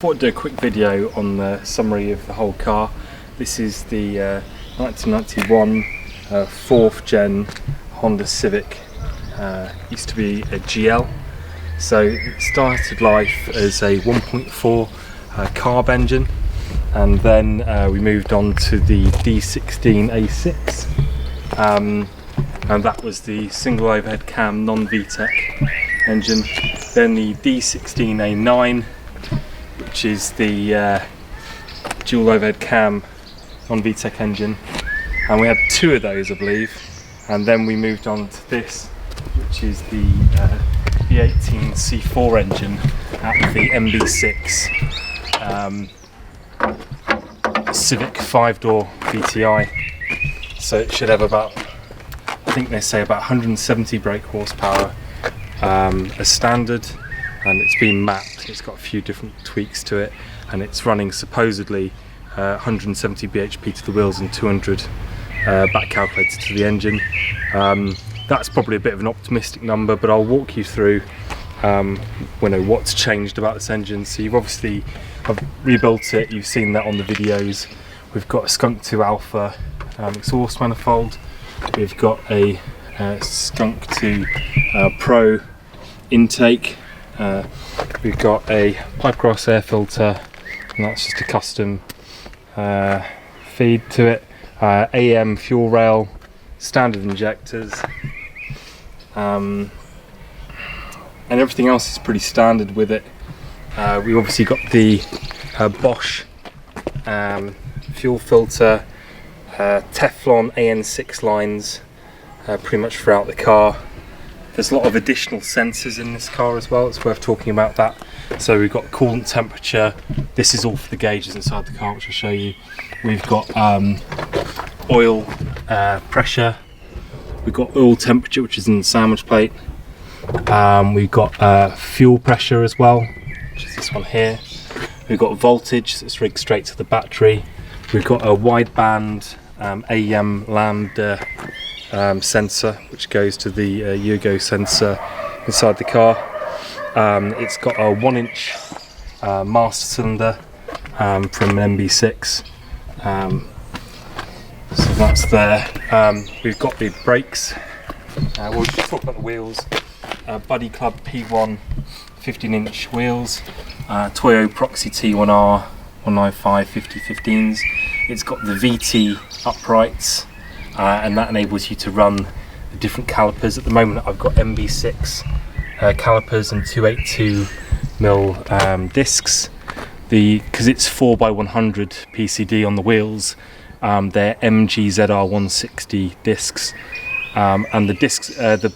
Thought I'd do a quick video on the summary of the whole car. This is the 1991 4th gen Honda Civic. Used to be a GL. So it started life as a 1.4 carb engine, and then we moved on to the D16A6, and that was the single overhead cam non-VTEC engine. Then the D16A9, which is the dual overhead cam non-VTEC engine, and we had two of those, I believe. And then we moved on to this, which is the B18C4 engine out of the MB6 Civic 5-door VTI. So it should have about, I think they say, about 170 brake horsepower as standard, and it's been mapped. It's got a few different tweaks to it, and it's running supposedly 170 bhp to the wheels and 200 back calculated to the engine. That's probably a bit of an optimistic number, but I'll walk you through what's changed about this engine. So I've rebuilt it, you've seen that on the videos. We've got a Skunk 2 Alpha exhaust manifold. We've got a Skunk 2 Pro intake. We've got a pipe cross air filter, and that's just a custom feed to it. AM fuel rail, standard injectors, and everything else is pretty standard with it. We obviously got the Bosch fuel filter, Teflon AN6 lines pretty much throughout the car. There's a lot of additional sensors in this car as well. It's worth talking about that. So we've got coolant temperature. This is all for the gauges inside the car, which I'll show you. We've got oil pressure. We've got oil temperature, which is in the sandwich plate. We've got fuel pressure as well, which is this one here. We've got voltage that's rigged straight to the battery. We've got a wideband AM lambda sensor, which goes to the Yugo sensor inside the car. It's got a 1-inch master cylinder from an MB6, so that's there. We've got the brakes. We'll just talk about the wheels. Buddy Club P1 15-inch wheels, Toyo Proxy T1R 195 50/15s. It's got the VT uprights, and that enables you to run the different calipers. At the moment I've got MB6 calipers and 282mm discs. Because it's 4x100 PCD on the wheels, they're MGZR 160 discs, and the discs, the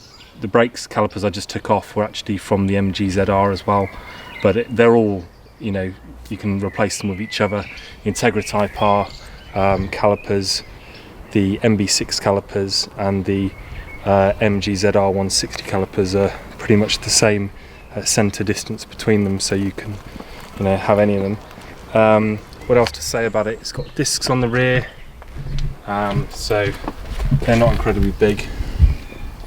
brakes calipers I just took off were actually from the MGZR as well, but they're all, you can replace them with each other. The Integra Type R calipers, the MB6 calipers, and the MGZR 160 calipers are pretty much the same center distance between them, so you can have any of them. What else to say about it? It's got discs on the rear, so they're not incredibly big,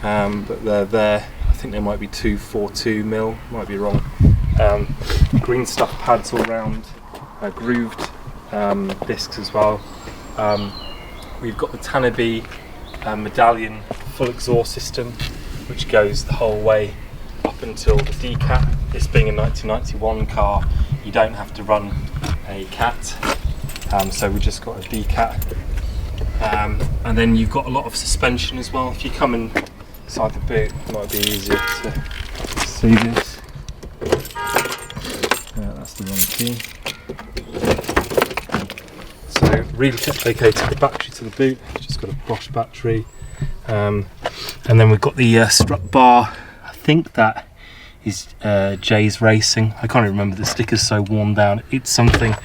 but they're there. I think they might be 242mm, might be wrong. Green stuff pads all round, grooved discs as well. We've got the Tanabe medallion full exhaust system, which goes the whole way up until the D-Cat. This being a 1991 car, you don't have to run a cat, so we just got a D-Cat. And then you've got a lot of suspension as well. If you come inside the boot, it might be easier to see this. That's the wrong key. So relocated the battery to the boot. Just got a Bosch battery, and then we've got the Strut Bar. I think that is Jay's Racing. I can't even remember, the sticker's so worn down. It's something.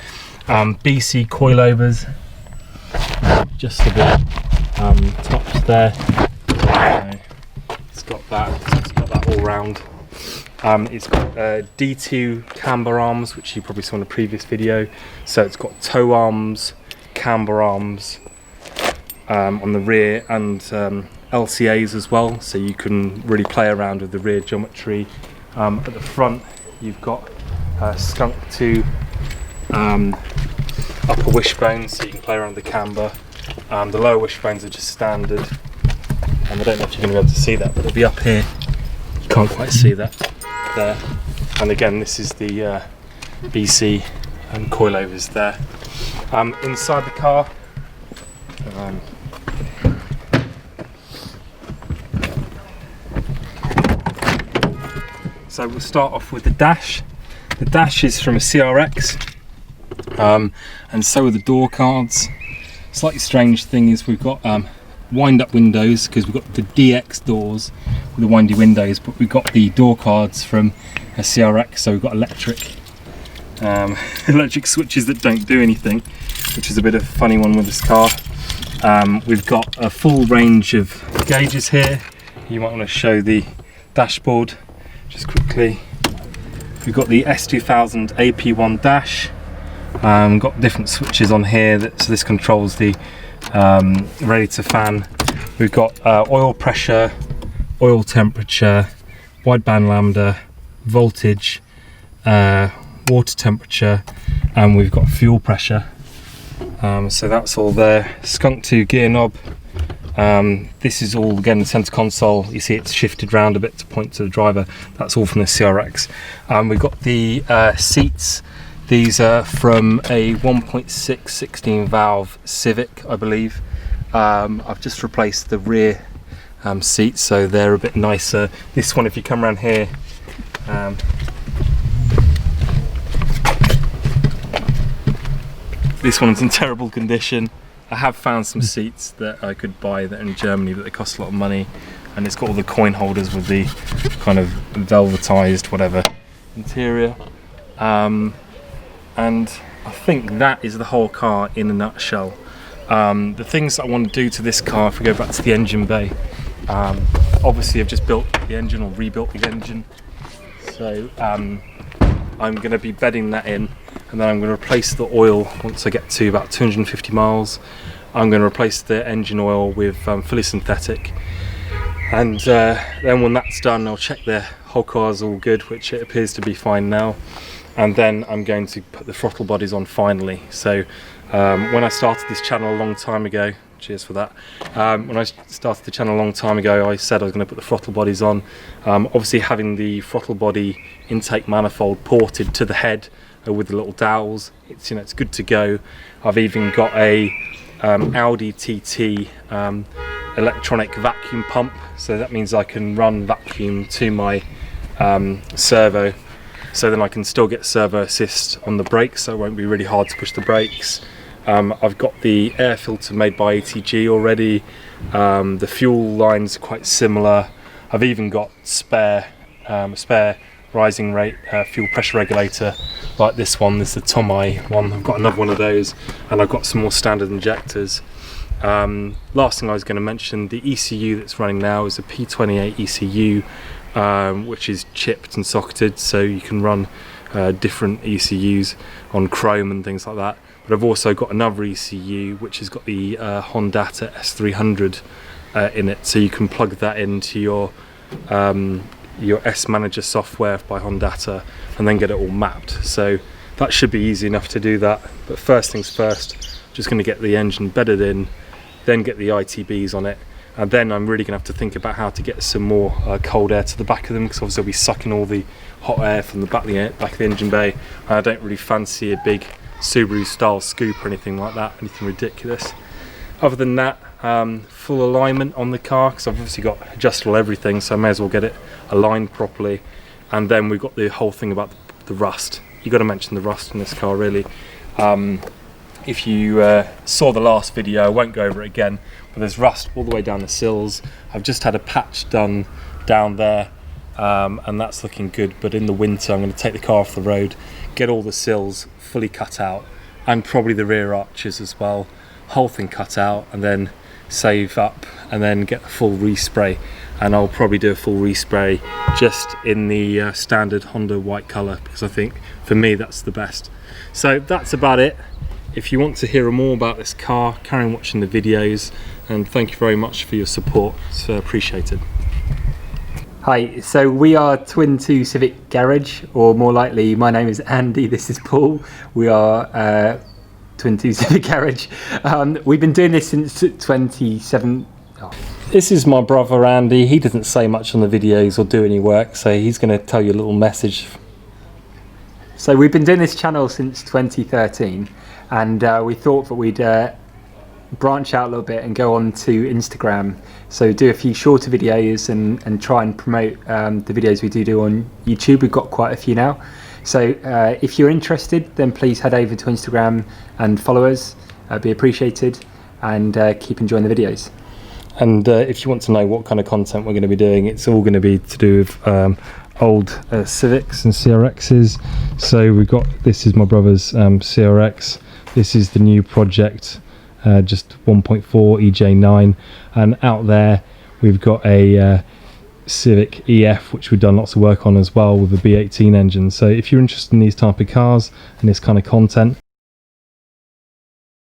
BC Coilovers, just a bit tops there. It's got that. It's got that all round. It's got D2 camber arms, which you probably saw in the previous video. So it's got toe arms, camber arms on the rear, and LCAs as well, so you can really play around with the rear geometry. At the front you've got Skunk 2 upper wishbones, so you can play around the camber. The lower wishbones are just standard, and I don't know if you're going to be able to see that, but it'll be up here. You can't quite see that there. And again, this is the BC and coilovers there. Inside the car, so we'll start off with the dash. The dash is from a CRX, and so are the door cards. Slightly strange thing is we've got wind-up windows, because we've got the DX doors with the windy windows, but we've got the door cards from a CRX, so we've got electric switches that don't do anything, which is a bit of a funny one with this car. We've got a full range of gauges here. You might want to show the dashboard just quickly. We've got the S2000 AP1 dash. Got different switches on here, so this controls the ready to fan. We've got oil pressure, oil temperature, wideband lambda, voltage, water temperature, and we've got fuel pressure. So that's all there. Skunk 2 gear knob. This is all, again, the centre console. You see it's shifted round a bit to point to the driver. That's all from the CRX. We've got the seats. These are from a 1.6 16 valve Civic, I believe. I've just replaced the rear seats, so they're a bit nicer. This one, if you come around here, this one's in terrible condition. I have found some seats that I could buy that are in Germany, but they cost a lot of money, and it's got all the coin holders with the kind of velvetized whatever interior. And I think that is the whole car in a nutshell. The things that I want to do to this car, if we go back to the engine bay, obviously I've just built the engine, or rebuilt the engine, so I'm going to be bedding that in, and then I'm going to replace the oil once I get to about 250 miles. I'm going to replace the engine oil with fully synthetic, and then when that's done, I'll check the whole car's all good, which it appears to be fine now. And then I'm going to put the throttle bodies on finally. So when I started this channel a long time ago, cheers for that, when I started the channel a long time ago, I said I was going to put the throttle bodies on. Obviously having the throttle body intake manifold ported to the head with the little dowels, it's good to go. I've even got a Audi TT electronic vacuum pump, so that means I can run vacuum to my servo. So then I can still get servo assist on the brakes, so it won't be really hard to push the brakes. I've got the air filter made by ATG already. The fuel line's quite similar. I've even got spare rising rate fuel pressure regulator like this one. This is the Tomei one. I've got another one of those, and I've got some more standard injectors. Last thing I was going to mention, the ECU that's running now is a P28 ECU, which is chipped and socketed, so you can run different ECUs on chrome and things like that. But I've also got another ECU which has got the Hondata S300 in it, so you can plug that into your S Manager software by Hondata and then get it all mapped. So that should be easy enough to do that. But first things first, just going to get the engine bedded in, then get the ITBs on it. And then I'm really going to have to think about how to get some more cold air to the back of them, because obviously I'll be sucking all the hot air from the back of the engine bay. And I don't really fancy a big Subaru style scoop or anything like that, anything ridiculous. Other than that, full alignment on the car, because I've obviously got adjustable everything, so I may as well get it aligned properly. And then we've got the whole thing about the rust. You've got to mention the rust in this car, really. If you saw the last video, I won't go over it again, but there's rust all the way down the sills. I've just had a patch done down there, and that's looking good. But in the winter, I'm going to take the car off the road, get all the sills fully cut out, and probably the rear arches as well, whole thing cut out, and then save up, and then get the full respray. And I'll probably do a full respray just in the standard Honda white colour, because I think for me that's the best. So that's about it. If you want to hear more about this car, carry on watching the videos, and thank you very much for your support. It's appreciated. Hi, so we are Twin2 Civic Garage, or more likely, my name is Andy, this is Paul. We are Twin2 Civic Garage. We've been doing this since 27. This is my brother Andy. He doesn't say much on the videos or do any work, so he's going to tell you a little message. So we've been doing this channel since 2013, and we thought that we'd branch out a little bit and go on to Instagram. So do a few shorter videos and try and promote the videos we do on YouTube. We've got quite a few now. So if you're interested, then please head over to Instagram and follow us. Be appreciated, and keep enjoying the videos. And if you want to know what kind of content we're going to be doing, it's all going to be to do with old Civics and CRXs. So we've got, this is my brother's CRX. This is the new project, just 1.4 EJ9, and out there we've got a Civic EF, which we've done lots of work on as well, with a B18 engine. So if you're interested in these type of cars and this kind of content,